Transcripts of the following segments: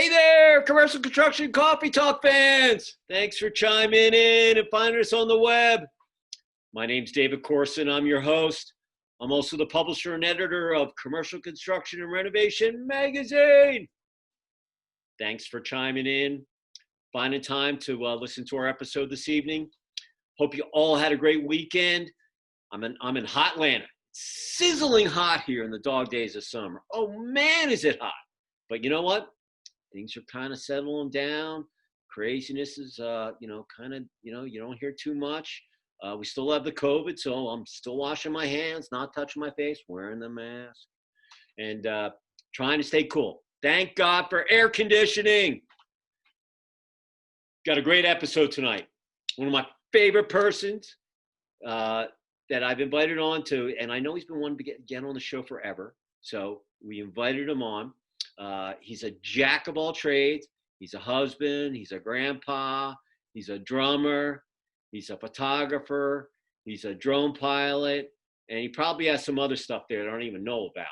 Hey there, commercial construction coffee talk fans. Thanks for chiming in and finding us on the web. My name's David Corson. I'm your host. I'm also the publisher and editor of Commercial Construction and Renovation magazine. Thanks for chiming in, finding time to listen to our episode this evening. Hope you all had a great weekend. I'm in hot Atlanta. Sizzling hot here in the dog days of summer. Oh man, is it hot. But you know what? Things are kind of settling down. Craziness is, you don't hear too much. We still have the COVID, so I'm still washing my hands, not touching my face, wearing the mask, and trying to stay cool. Thank God for air conditioning. Got a great episode tonight. One of my favorite persons that I've invited on to, and I know he's been wanting to get on the show forever, so we invited him on. He's a jack of all trades. He's a husband. He's a grandpa. He's a drummer. He's a photographer. He's a drone pilot. And he probably has some other stuff there that I don't even know about.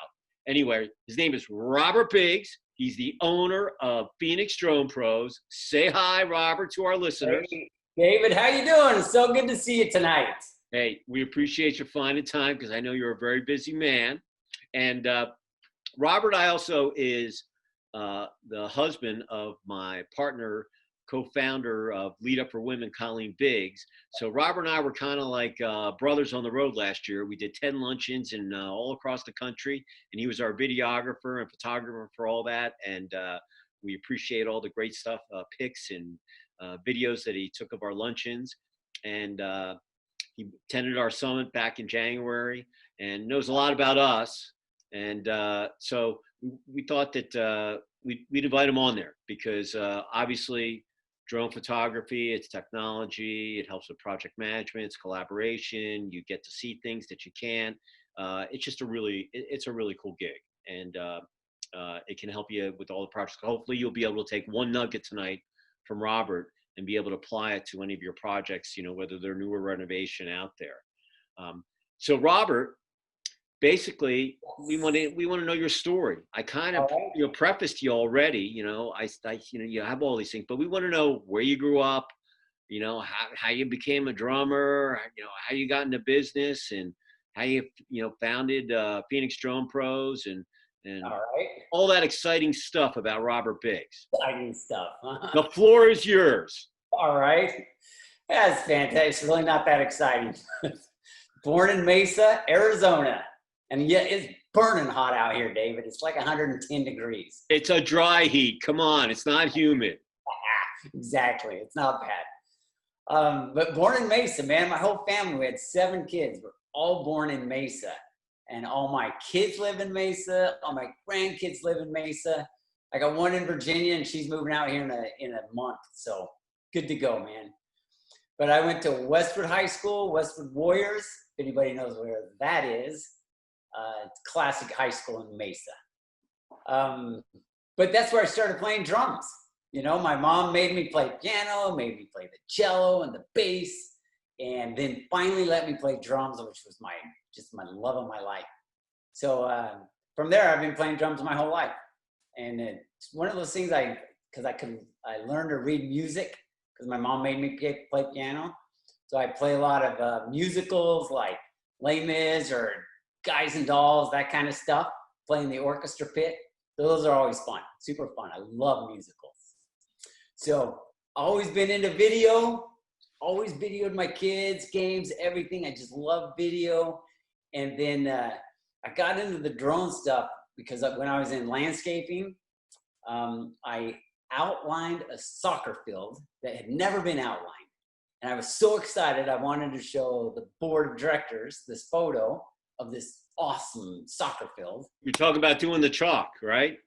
Anyway, his name is Robert Biggs. He's the owner of Phoenix Drone Pros. Say hi, Robert, to our listeners. Hey, David, how you doing? It's so good to see you tonight. Hey, we appreciate you finding time because I know you're a very busy man. And Robert also is the husband of my partner, co-founder of Lead Up for Women, Colleen Biggs. So Robert and I were kind of like brothers on the road last year. We did 10 luncheons and all across the country, and he was our videographer and photographer for all that. And we appreciate all the great stuff, pics and videos that he took of our luncheons. And he attended our summit back in January and knows a lot about us. And so we thought that we'd invite him on there because obviously drone photography, it's technology, it helps with project management, it's collaboration, you get to see things that you can't. It's just it's a really cool gig, and it can help you with all the projects. Hopefully you'll be able to take one nugget tonight from Robert and be able to apply it to any of your projects, whether they're newer renovation out there. So Robert, basically, we want to know your story. I kind of prefaced you already. You have all these things, but we want to know where you grew up. How you became a drummer. How you got into business and how you founded Phoenix Drone Pros and all that exciting stuff about Robert Biggs. Exciting stuff. The floor is yours. All right. That's fantastic. It's really not that exciting. Born in Mesa, Arizona. And yet it's burning hot out here, David. It's like 110 degrees. It's a dry heat. Come on. It's not humid. Exactly. It's not bad. But born in Mesa, man. My whole family, we had 7 kids. We're all born in Mesa. And all my kids live in Mesa. All my grandkids live in Mesa. I got one in Virginia, and she's moving out here in a month. So good to go, man. But I went to Westwood High School, Westwood Warriors. If anybody knows where that is. It's classic high school in Mesa. But that's where I started playing drums. My mom made me play piano, made me play the cello and the bass, and then finally let me play drums, which was my love of my life. So from there, I've been playing drums my whole life. And it's one of those things I learned to read music because my mom made me play piano. So I play a lot of musicals like Les Mis or Guys and Dolls, that kind of stuff, playing the orchestra pit. Those are always fun, super fun. I love musicals. So always been into video, always videoed my kids, games, everything. I just love video. And then I got into the drone stuff because when I was in landscaping, I outlined a soccer field that had never been outlined. And I was so excited, I wanted to show the board of directors this photo of this awesome soccer field. You're talking about doing the chalk, right?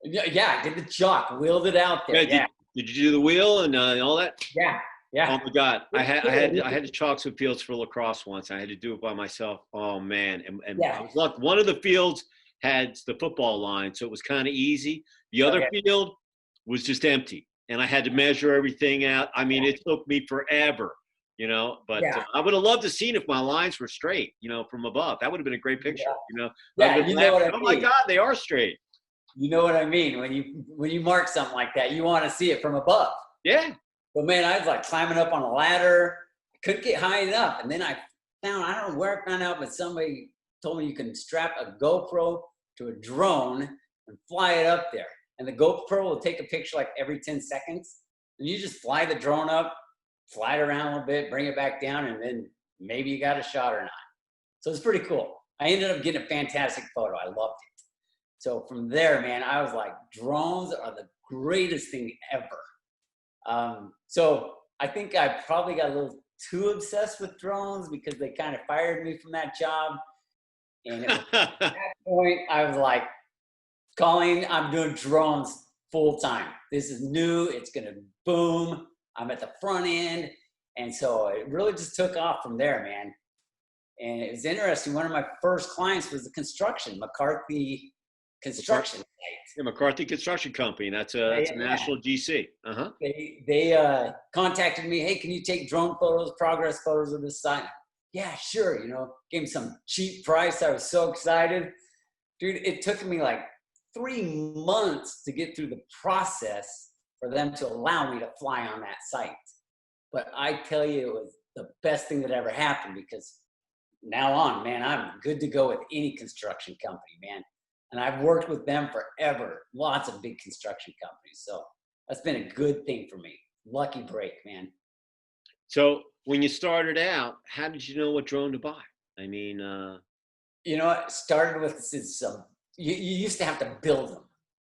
Yeah, I did the chalk, wheeled it out there. Yeah. Did you do the wheel and all that? Yeah. Oh my God, I had to chalk some fields for lacrosse once. I had to do it by myself. Oh man, and I was lucky. One of the fields had the football line, so it was kind of easy. The other field was just empty, and I had to measure everything out. I mean, it took me forever. But I would have loved to see if my lines were straight, from above. That would have been a great picture, Yeah, you know what I mean. Oh my God, they are straight. You know what I mean? When you mark something like that, you want to see it from above. Yeah. But man, I was like climbing up on a ladder. I couldn't get high enough. And then I don't know where I found out, but somebody told me you can strap a GoPro to a drone and fly it up there. And the GoPro will take a picture like every 10 seconds. And you just fly the drone up, fly it around a little bit, bring it back down, and then maybe you got a shot or not. So it's pretty cool. I ended up getting a fantastic photo. I loved it. So from there, man, I was like, drones are the greatest thing ever. So I think I probably got a little too obsessed with drones because they kind of fired me from that job. And at that point, I was like, Colleen, I'm doing drones full time. This is new. It's going to boom. I'm at the front end. And so it really just took off from there, man. And it was interesting. One of my first clients was the construction, McCarthy Construction Site. Yeah, McCarthy Construction Company. That's a national GC. Uh-huh. They contacted me. Hey, can you take drone photos, progress photos of this site? Yeah, sure. You know, gave me some cheap price. I was so excited. Dude, it took me like 3 months to get through the process for them to allow me to fly on that site. But I tell you, it was the best thing that ever happened because now on, man, I'm good to go with any construction company, man. And I've worked with them forever. Lots of big construction companies. So that's been a good thing for me. Lucky break, man. So when you started out, how did you know what drone to buy? I mean, you know, it started with some, you used to have to build them.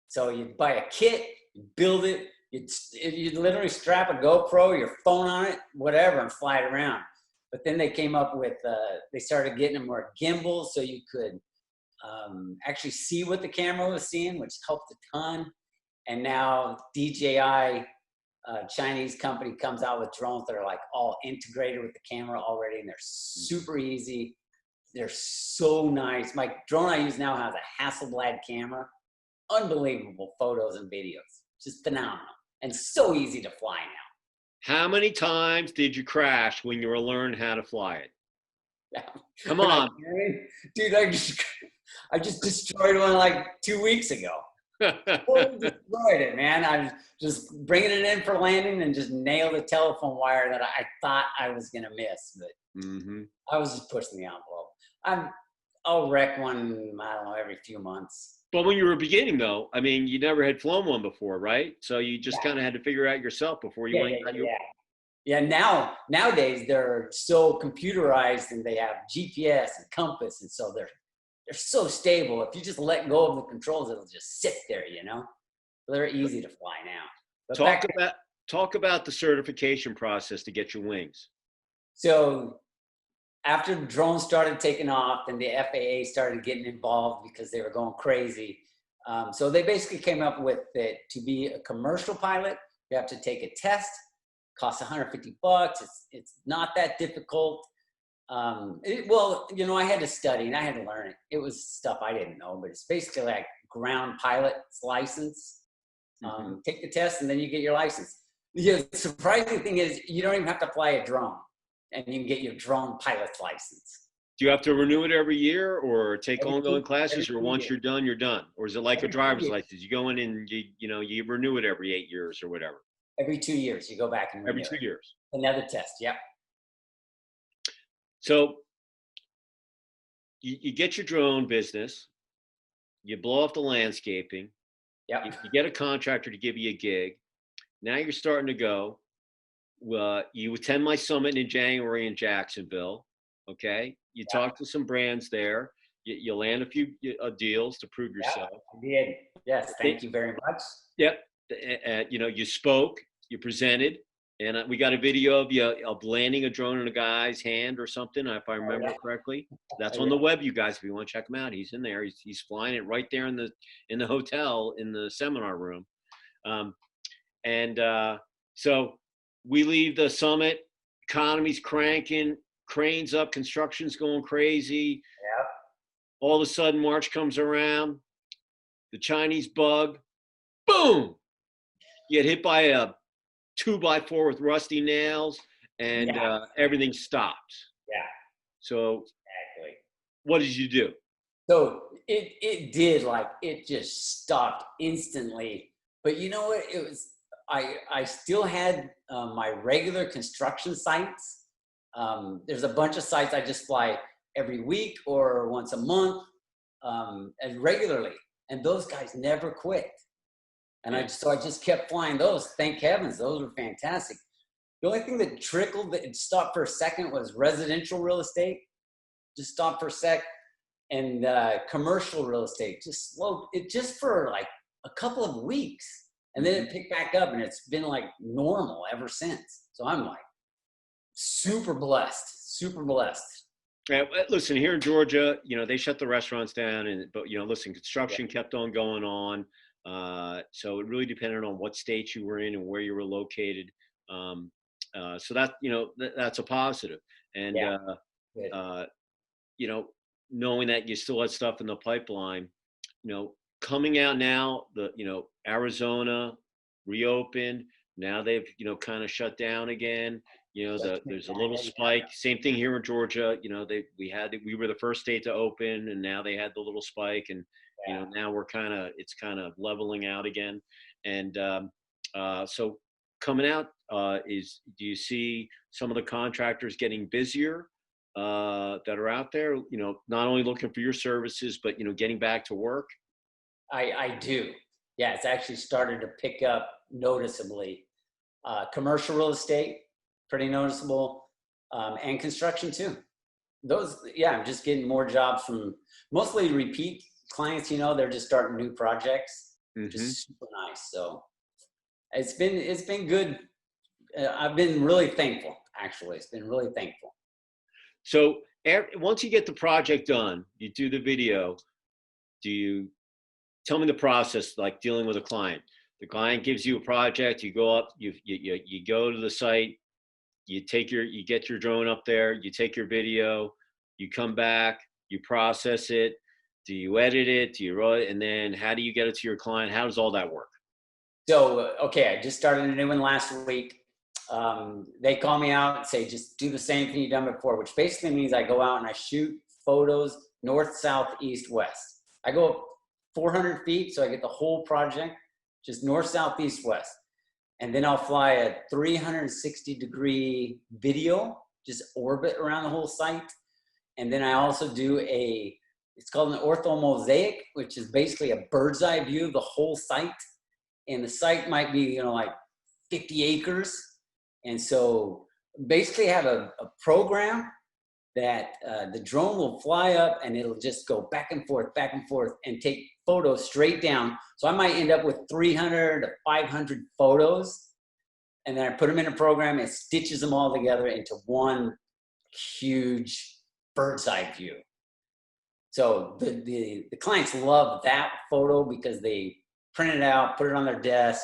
So you'd buy a kit, you'd build it, you'd literally strap a GoPro, your phone on it, whatever, and fly it around. But then they came up with, they started getting them more gimbals so you could actually see what the camera was seeing, which helped a ton. And now DJI, Chinese company, comes out with drones that are like all integrated with the camera already, and they're super easy. They're so nice. My drone I use now has a Hasselblad camera. Unbelievable photos and videos. Just phenomenal. And so easy to fly now. How many times did you crash when you were learning how to fly it? Come on. Dude, I just destroyed one like 2 weeks ago. Totally destroyed it, man. I was just bringing it in for landing and just nailed a telephone wire that I thought I was going to miss. But I was just pushing the envelope. I'll wreck one, I don't know, every few months. But when you were beginning, though, I mean, you never had flown one before, right? So you just kind of had to figure out yourself before you went. Yeah. Nowadays they're so computerized and they have GPS and compass, and so they're so stable. If you just let go of the controls, it'll just sit there, you know. They're easy to fly now. But talk about the certification process to get your wings. So after the drones started taking off and the FAA started getting involved because they were going crazy. So they basically came up with that to be a commercial pilot, you have to take a test, costs $150. It's not that difficult. Well, you know, I had to study and I had to learn it. It was stuff I didn't know, but it's basically like ground pilot's license. Take the test and then you get your license. The surprising thing is you don't even have to fly a drone. And you can get your drone pilot's license. Do you have to renew it every year or take ongoing classes, or once you're done, you're done? Or is it like a driver's license? You go in and you renew it every 8 years or whatever? Every 2 years, you go back and renew every 2 years. Another test, yep. So you get your drone business, you blow off the landscaping, yep. You get a contractor to give you a gig. Now you're starting to go. You attend my summit in January in Jacksonville. Okay. You talk to some brands there. You land a few deals to prove yourself. I did. Yes. Thank you very much. Yep. You spoke, you presented, and we got a video of you of landing a drone in a guy's hand or something, if I remember correctly. That's on the web, you guys, if you want to check him out. He's in there. He's flying it right there in the hotel in the seminar room. So we leave the summit, economy's cranking, cranes up, construction's going crazy. Yeah. All of a sudden, March comes around, the Chinese bug, boom! You get hit by a 2x4 with rusty nails, and everything stops. Yeah. So exactly. what did you do? So it did, like, it just stopped instantly. But you know what? It was, I still had my regular construction sites. There's a bunch of sites I just fly every week or once a month, and regularly. And those guys never quit. And so I just kept flying those. Thank heavens, those were fantastic. The only thing that trickled, that stopped for a second, was residential real estate. Just stopped for a sec. And commercial real estate just slowed it just for like a couple of weeks. And then it picked back up, and it's been like normal ever since. So I'm like super blessed, super blessed. Yeah, listen, here in Georgia, they shut the restaurants down, but listen, construction kept on going on. So it really depended on what state you were in and where you were located. So that, that's a positive. And, knowing that you still had stuff in the pipeline, coming out now, Arizona reopened. Now they've, kind of shut down again. There's a little spike. Same thing here in Georgia. We were the first state to open, and now they had the little spike, and now it's kind of leveling out again. And so coming out, do you see some of the contractors getting busier that are out there? Not only looking for your services, but getting back to work. I do. Yeah, it's actually started to pick up noticeably. Commercial real estate, pretty noticeable, and construction too. I'm just getting more jobs from mostly repeat clients. They're just starting new projects, which is super nice. So it's been good. I've been really thankful. Actually, it's been really thankful. So once you get the project done, you do the video. Do you tell me the process, like dealing with a client? The client gives you a project. You go up. You go to the site. You get your drone up there. You take your video. You come back. You process it. Do you edit it? Do you roll it? And then how do you get it to your client? How does all that work? So I just started a new one last week. They call me out and say, just do the same thing you've done before, which basically means I go out and I shoot photos north, south, east, west. I go up 400 feet, so I get the whole project, just north, south, east, west. And then I'll fly a 360-degree video, just orbit around the whole site. And then I also do it's called an orthomosaic, which is basically a bird's eye view of the whole site. And the site might be, like 50 acres. And so basically have a program that the drone will fly up, and it'll just go back and forth and take photos straight down. So I might end up with 300 to 500 photos. And then I put them in a program and stitches them all together into one huge bird's eye view. So the clients love that photo because they print it out, put it on their desk,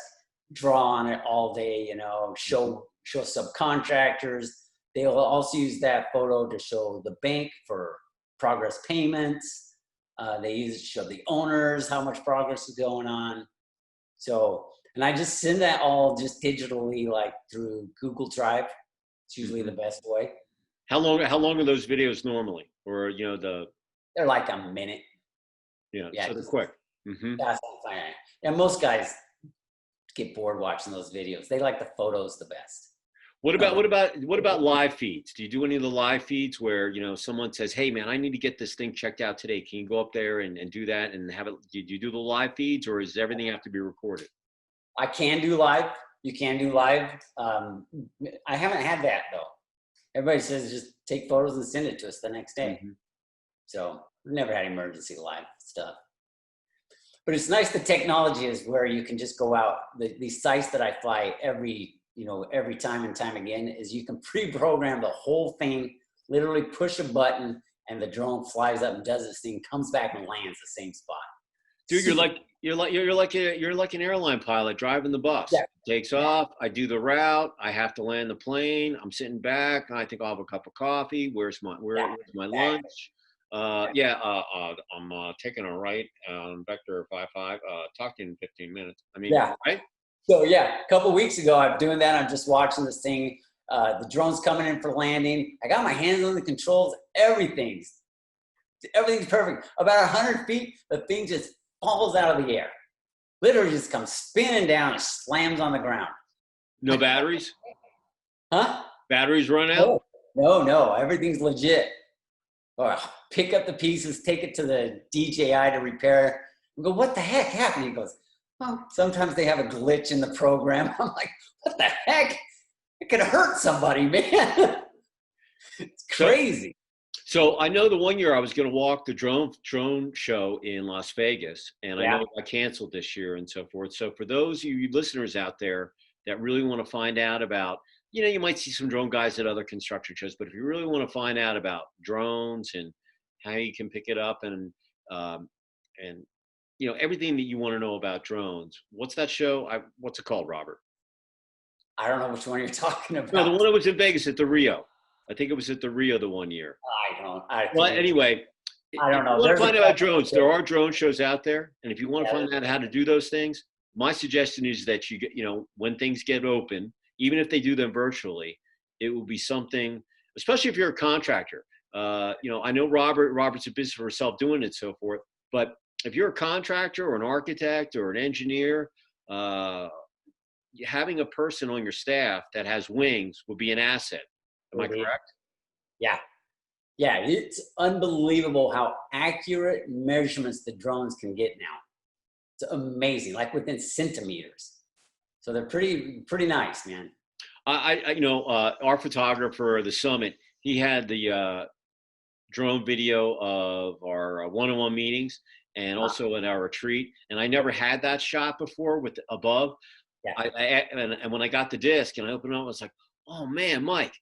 draw on it all day, show subcontractors. They will also use that photo to show the bank for progress payments. They use it to show the owners how much progress is going on. So, and I just send that all just digitally, like through Google Drive. It's usually the best way. How long are those videos normally? Or, they're like a minute. Yeah, so they're quick. That's fine. And most guys get bored watching those videos. They like the photos the best. What about live feeds? Do you do any of the live feeds where, someone says, hey man, I need to get this thing checked out today. Can you go up there and do that and have it? Do you do the live feeds, or does everything have to be recorded? I can do live. You can do live. I haven't had that though. Everybody says just take photos and send it to us the next day. So we've never had emergency live stuff. But it's nice the technology is where you can just go out. These sites that I fly every time and time again is you can pre-program the whole thing, literally push a button, and the drone flies up and does this thing, comes back and lands the same spot. Dude, you're like an airline pilot driving the bus. Yeah. Takes off. I do the route. I have to land the plane. I'm sitting back. And I think I'll have a cup of coffee. Where's my lunch? I'm taking a right on Vector 55. Talk to you in 15 minutes. Right? So a couple of weeks ago, I'm doing that. I'm just watching this thing. The drone's coming in for landing. I got my hands on the controls. Everything's Everything's perfect. About 100 feet, the thing just falls out of the air. Literally just comes spinning down and slams on the ground. No batteries? Huh? Batteries run out? No. Everything's legit. Or pick up the pieces, take it to the DJI to repair. We go, what the heck happened? He goes, oh, sometimes they have a glitch in the program. I'm like, what the heck? It could hurt somebody, man. It's crazy. So I know the one year I was going to walk the drone show in Las Vegas, and I know it got canceled this year and so forth. So for those of you listeners out there that really want to find out about, you might see some drone guys at other construction shows, but if you really want to find out about drones and how you can pick it up and everything that you want to know about drones, what's that show? What's it called, Robert? I don't know which one you're talking about. No, the one that was in Vegas at the Rio. I think it was at the Rio the one year. Well, anyway, I don't know. If you want to find out about drones, there are drone shows out there. And if you want to find out how to do those things, my suggestion is that you get, when things get open, even if they do them virtually, it will be something, especially if you're a contractor. I know Robert's a business for himself doing it and so forth, but if you're a contractor or an architect or an engineer, having a person on your staff that has wings would be an asset. Am I correct? Yeah. Yeah, it's unbelievable how accurate measurements the drones can get now. It's amazing, like within centimeters. So they're pretty nice, man. Our photographer of the summit, he had the drone video of our one-on-one meetings and also at our retreat. And I never had that shot before with above. Yeah. And when I got the disc and I opened it up, I was like, oh man, Mike,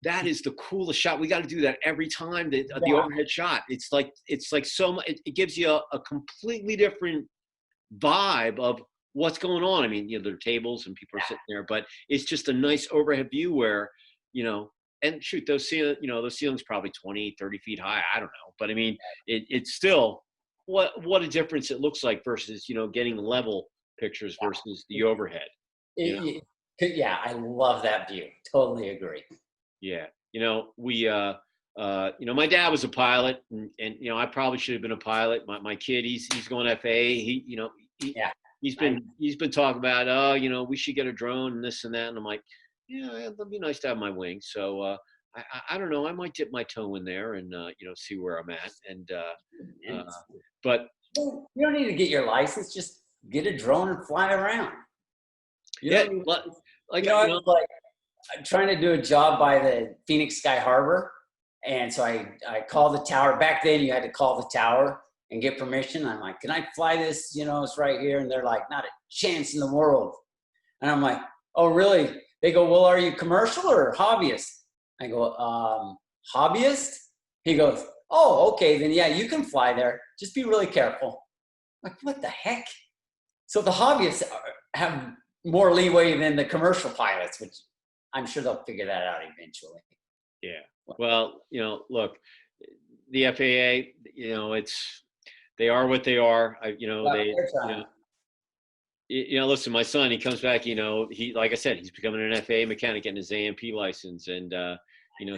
that is the coolest shot. We got to do that every time. The overhead shot. It's like so much. It gives you a completely different vibe of what's going on. I mean, there are tables and people are sitting there, but it's just a nice overhead view where, and shoot, those ceilings probably 20, 30 feet high. I don't know, but I mean, it's still what a difference it looks like versus getting level pictures versus the overhead. Yeah, I love that view. Totally agree. Yeah. My dad was a pilot and I probably should have been a pilot. My kid, he's going FAA. He's been talking about, we should get a drone and this and that. And I'm like, yeah, it'd be nice to have my wings. So, I don't know. I might dip my toe in there and, see where I'm at. And, but you don't need to get your license. Just get a drone and fly around. I'm trying to do a job by the Phoenix Sky Harbor. And so I called the tower. Back then you had to call the tower and get permission. I'm like, can I fly this? It's right here. And they're like, not a chance in the world. And I'm like, oh, really? They go, well, are you commercial or hobbyist? I go, hobbyist? He goes, oh, okay, then yeah, you can fly there. Just be really careful. I'm like, what the heck? So the hobbyists have more leeway than the commercial pilots, which I'm sure they'll figure that out eventually. Yeah. Well, look, the FAA, they are what they are. Listen, my son, he comes back, he, like I said, he's becoming an FAA mechanic, getting his AMP license. And,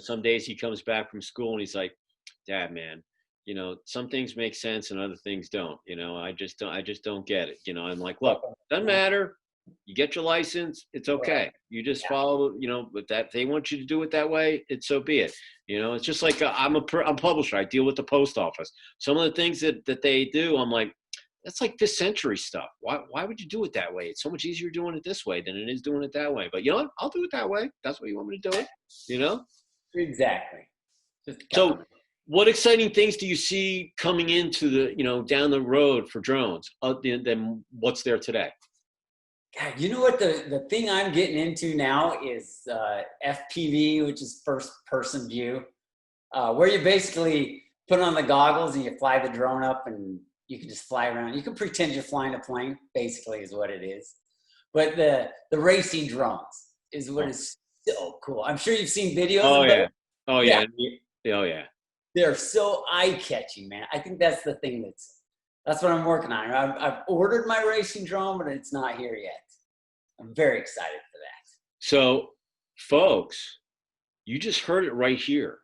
some days he comes back from school and he's like, Dad, man, some things make sense and other things don't, I just don't get it. I'm like, look, doesn't matter. You get your license, it's okay. You just follow, but that they want you to do it that way, it's so be it. It's just like I'm a publisher. I deal with the post office. Some of the things that they do, I'm like, that's like this century stuff. Why would you do it that way? It's so much easier doing it this way than it is doing it that way. But I'll do it that way. That's what you want me to do it. Exactly. So what exciting things do you see coming into the, down the road for drones than what's there today? God, you know what the thing I'm getting into now is FPV, which is first person view, where you basically put on the goggles and you fly the drone up and you can just fly around. You can pretend you're flying a plane, basically is what it is. But the racing drones is what is so cool. I'm sure you've seen videos of them. Oh yeah. Oh yeah. They're so eye-catching, man. I think that's the thing that's what I'm working on. I've ordered my racing drone, but it's not here yet. I'm very excited for that. So, folks, you just heard it right here.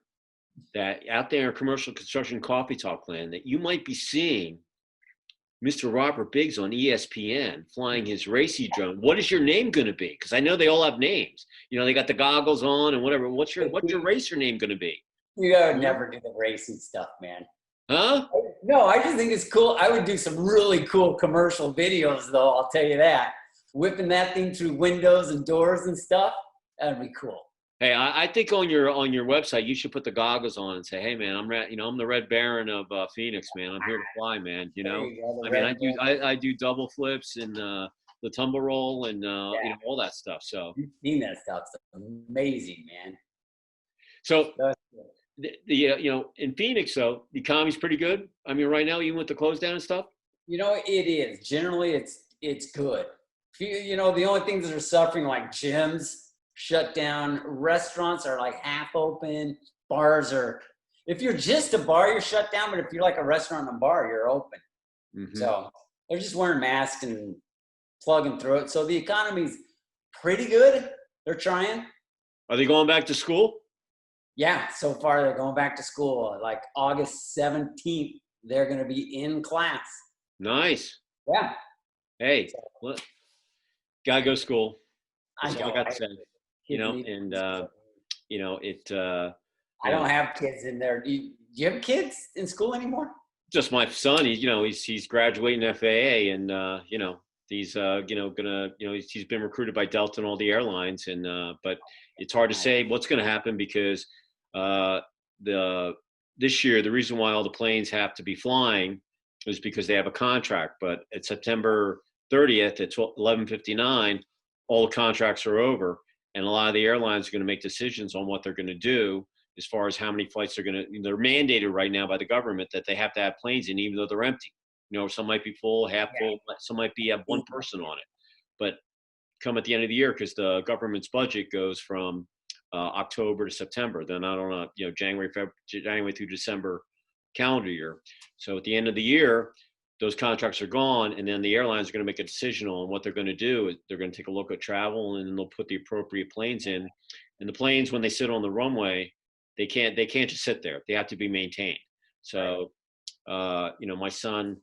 that out there in Commercial Construction Coffee Talk Land that you might be seeing Mr. Robert Biggs on ESPN flying his racy drone. What is your name going to be? Because I know they all have names. You know, they got the goggles on and whatever. What's your racer name going to be? You gotta never do the racing stuff, man. Huh? No, I just think it's cool. I would do some really cool commercial videos, though. I'll tell you that. Whipping that thing through windows and doors and stuff. That'd be cool. Hey, I think on your website you should put the goggles on and say, "Hey, man, I'm the Red Baron of Phoenix, man. I'm here to fly, man." You know, I mean, I do double flips and the tumble roll and all that stuff. So You've seen that stuff. It's amazing, man. So in Phoenix, though, the economy's pretty good. I mean, right now, even with the close down and stuff. You know, it is. Generally, it's good. The only things that are suffering, like gyms shut down, restaurants are like half open, bars are, if you're just a bar, you're shut down, but if you're like a restaurant and a bar, you're open. Mm-hmm. So they're just wearing masks and plugging through it. So the economy's pretty good. They're trying. Are they going back to school? Yeah, so far they're going back to school. Like August 17th, they're going to be in class. Nice. Yeah. Hey, gotta go to school. That's all I got to say. I don't have kids in there. Do you have kids in school anymore? Just my son. He's graduating FAA, and he's he's been recruited by Delta and all the airlines, and but it's hard to say what's going to happen because this year the reason why all the planes have to be flying is because they have a contract. But at September 30th at 11:59, all the contracts are over. And a lot of the airlines are going to make decisions on what they're going to do as far as how many flights they're mandated right now by the government that they have to have planes in, even though they're empty. Some might be full, half full, some might have one person on it. But come at the end of the year, because the government's budget goes from October to September, then I don't know, January through December calendar year. So at the end of the year, those contracts are gone, and then the airlines are going to make a decision on what they're going to do. They're going to take a look at travel, and then they'll put the appropriate planes in. And the planes, when they sit on the runway, they can't just sit there. They have to be maintained. So, my son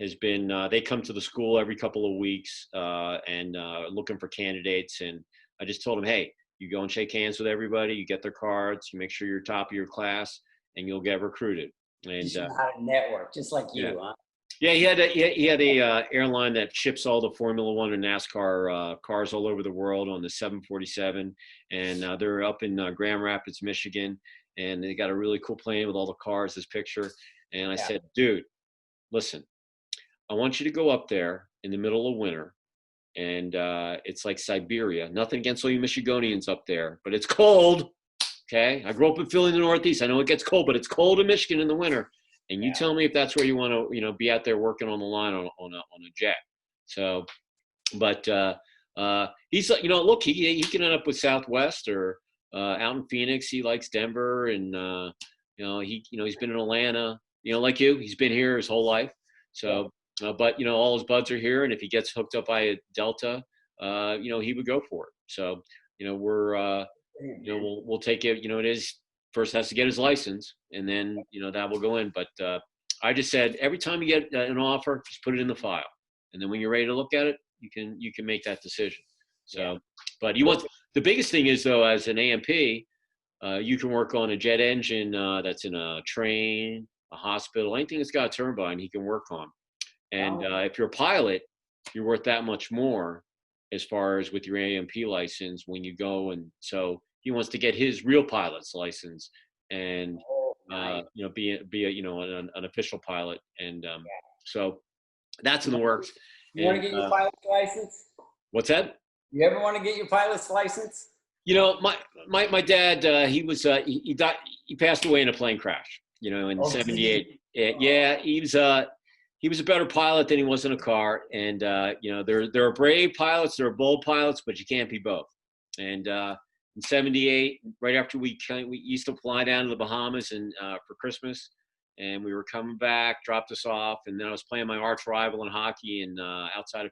has been. They come to the school every couple of weeks and looking for candidates. And I just told him, hey, you go and shake hands with everybody. You get their cards. You make sure you're top of your class, and you'll get recruited. And you know how to network, just like you, huh? Yeah, he had a airline that ships all the Formula One and NASCAR cars all over the world on the 747, and they're up in Grand Rapids, Michigan, and they got a really cool plane with all the cars. This picture, and I said, dude, listen, I want you to go up there in the middle of winter, and it's like Siberia. Nothing against all you Michiganians up there, but it's cold. Okay, I grew up in Philly in the Northeast. I know it gets cold, but it's cold in Michigan in the winter. And you tell me if that's where you want to, be out there working on the line on a jet. So, but he's, look, he can end up with Southwest or out in Phoenix. He likes Denver, and he's been in Atlanta. Like you, he's been here his whole life. So, but all his buds are here, and if he gets hooked up by a Delta, he would go for it. So, we're we'll take it. It is. First has to get his license, and then that will go in. But I just said every time you get an offer, just put it in the file, and then when you're ready to look at it, you can make that decision. So, but the biggest thing is though, as an AMP, you can work on a jet engine that's in a train, a hospital, anything that's got a turbine, he can work on. And if you're a pilot, you're worth that much more as far as with your AMP license when you go. And so he wants to get his real pilot's license and be an official pilot. And so that's in the works. You want to get your pilot's license? What's that? You ever want to get your pilot's license? My dad, he died. He passed away in a plane crash. In '78. Yeah, he was a better pilot than he was in a car. And there are brave pilots, there are bold pilots, but you can't be both. And in '78, right after we used to fly down to the Bahamas and for Christmas, and we were coming back, dropped us off, and then I was playing my arch rival in hockey in outside of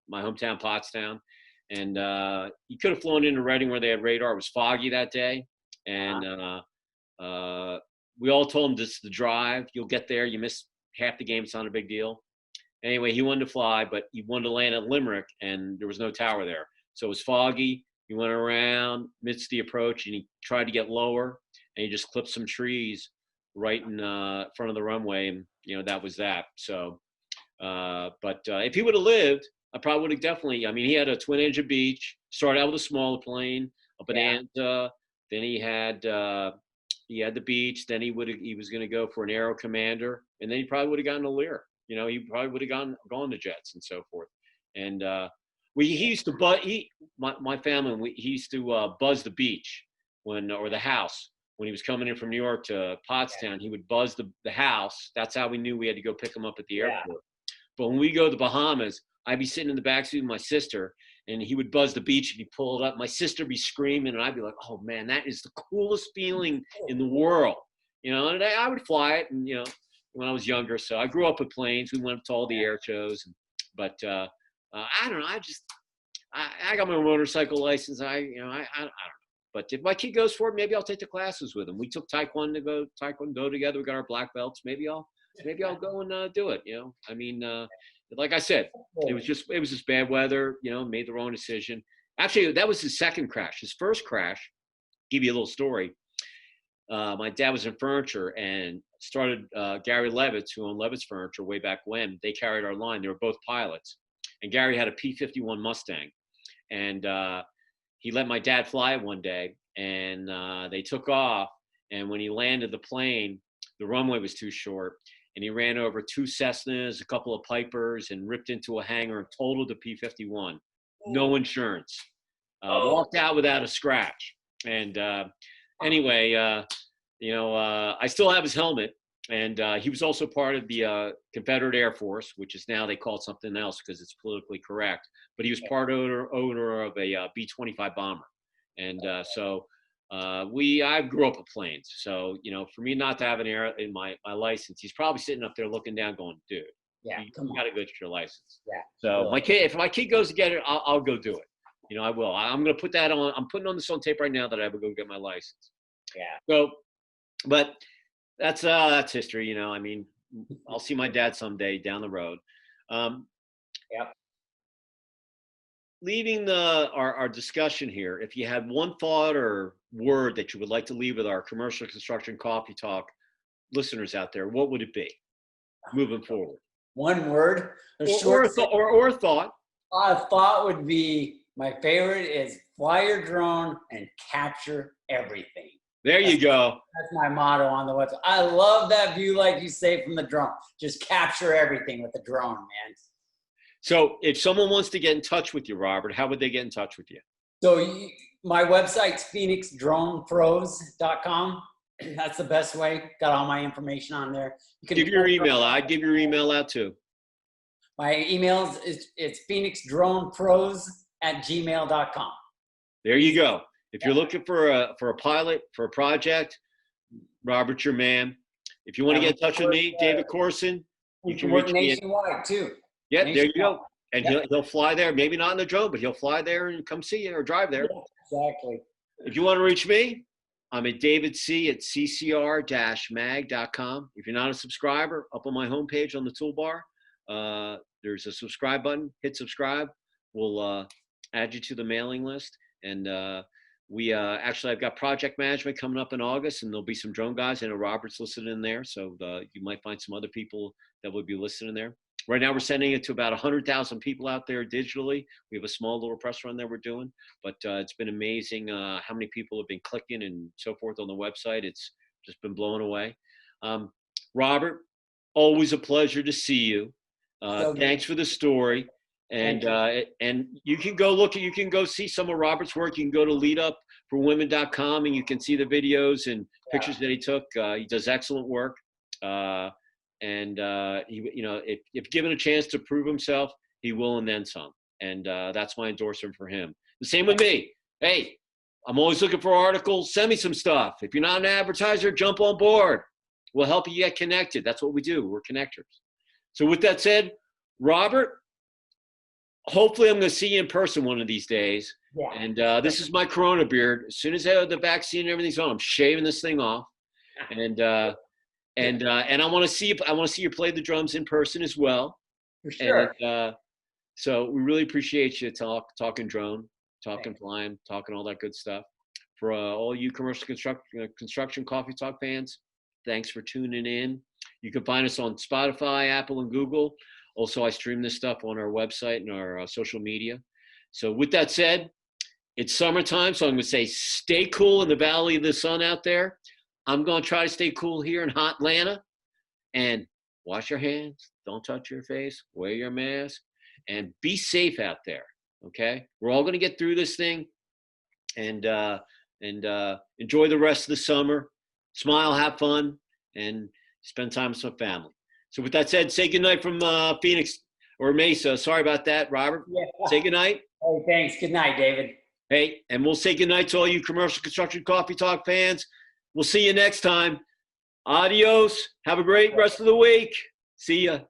my hometown, Pottstown, and he could have flown into Reading where they had radar. It was foggy that day, and we all told him this is the drive. You'll get there. You miss half the game. It's not a big deal. Anyway, he wanted to fly, but he wanted to land at Limerick, and there was no tower there. So it was foggy. He went around, missed the approach, and he tried to get lower, and he just clipped some trees right in front of the runway, and that was that. So, but if he would have lived, I probably would have definitely. I mean, he had a twin-engine Beech. Started out with a smaller plane, a Bonanza. Then he had the Beech. Then he was going to go for an Aero Commander, and then he probably would have gotten a Lear. He probably would have gone to jets and so forth. And he used to my family. He used to buzz the beach or the house when he was coming in from New York to Pottstown. He would buzz the house. That's how we knew we had to go pick him up at the airport. But when we go to the Bahamas, I'd be sitting in the backseat with my sister, and he would buzz the beach and he'd pull it up. My sister would be screaming, and I'd be like, "Oh man, that is the coolest feeling in the world." And I would fly it, and when I was younger. So I grew up with planes. We went to all the air shows, but I don't know. I got my motorcycle license. I don't know. But if my kid goes for it, maybe I'll take the classes with him. We took Taekwondo together. We got our black belts. Maybe I'll go and do it. I mean, like I said, it was just bad weather. Made the wrong decision. Actually, that was his second crash. His first crash. Give you a little story. My dad was in furniture and started Gary Levitz, who owned Levitz Furniture way back when. They carried our line. They were both pilots. And Gary had a P-51 Mustang. And he let my dad fly it one day. And they took off. And when he landed the plane, the runway was too short. And he ran over 2 Cessnas, a couple of Pipers, and ripped into a hangar and totaled the P-51. No insurance. Walked out without a scratch. And anyway, I still have his helmet, and he was also part of the Confederate Air Force, which is now they call it something else because it's politically correct. But he was part owner of a B-25 bomber, and so I grew up with planes. So for me not to have an air in my license, he's probably sitting up there looking down, going, "Dude, you got to go get your license." Yeah. So if my kid goes to get it, I'll go do it. I will. I'm going to put that on. I'm putting on this on tape right now that I will go get my license. Yeah. So, but that's history. I mean, I'll see my dad someday down the road. Yep. Leaving our discussion here, if you had one thought or word that you would like to leave with our commercial construction coffee talk listeners out there, what would it be? Moving forward. One word or thought. A thought would be. My favorite is fly your drone and capture everything. There you go. That's my motto on the website. I love that view, like you say, from the drone. Just capture everything with the drone, man. So if someone wants to get in touch with you, Robert, how would they get in touch with you? So my website's phoenixdronepros.com. That's the best way. Got all my information on there. You can give your email. I'd give your email out too. My email it's phoenixdronepros@gmail.com. There you go. If you're looking for a pilot for a project, Robert's your man. If you want to get in touch with me, David Corson, you can work reach me nationwide too. Yeah, there you go. And he'll fly there. Maybe not in the drone, but he'll fly there and come see you or drive there. Yeah, exactly. If you want to reach me, I'm at David C at ccr-mag.com. If you're not a subscriber, up on my homepage on the toolbar, there's a subscribe button. Hit subscribe. We'll add you to the mailing list. And actually, I've got project management coming up in August, and there'll be some drone guys. I know Robert's listed in there, so you might find some other people that would be listed in there. Right now, we're sending it to about 100,000 people out there digitally. We have a small little press run that we're doing, but it's been amazing how many people have been clicking and so forth on the website. It's just been blown away. Robert, always a pleasure to see you. Thanks for the story. And you can go see some of Robert's work. You can go to leadupforwomen.com and you can see the videos and pictures that he took. He does excellent work. If given a chance to prove himself, he will and then some. And that's my endorsement for him. The same with me. Hey, I'm always looking for articles. Send me some stuff. If you're not an advertiser, jump on board. We'll help you get connected. That's what we do. We're connectors. So with that said, Robert, hopefully I'm going to see you in person one of these days. Yeah. And this is my Corona beard. As soon as I have the vaccine and everything's on, I'm shaving this thing off. and I want to see you. I want to see you play the drums in person as well. For sure. And so we really appreciate you talking drone, talking flying, talking all that good stuff. For all you commercial construction coffee talk fans, thanks for tuning in. You can find us on Spotify, Apple, and Google. Also, I stream this stuff on our website and our social media. So with that said, it's summertime, so I'm going to say stay cool in the Valley of the Sun out there. I'm going to try to stay cool here in hot Atlanta. And wash your hands, don't touch your face, wear your mask, and be safe out there, okay? We're all going to get through this thing, and enjoy the rest of the summer. Smile, have fun, and spend time with some family. So with that said, say goodnight from Phoenix or Mesa. Sorry about that, Robert. Yeah. Say goodnight. Hey, thanks. Good night, David. Hey, and we'll say goodnight to all you commercial construction coffee talk fans. We'll see you next time. Adios. Have a great rest of the week. See ya.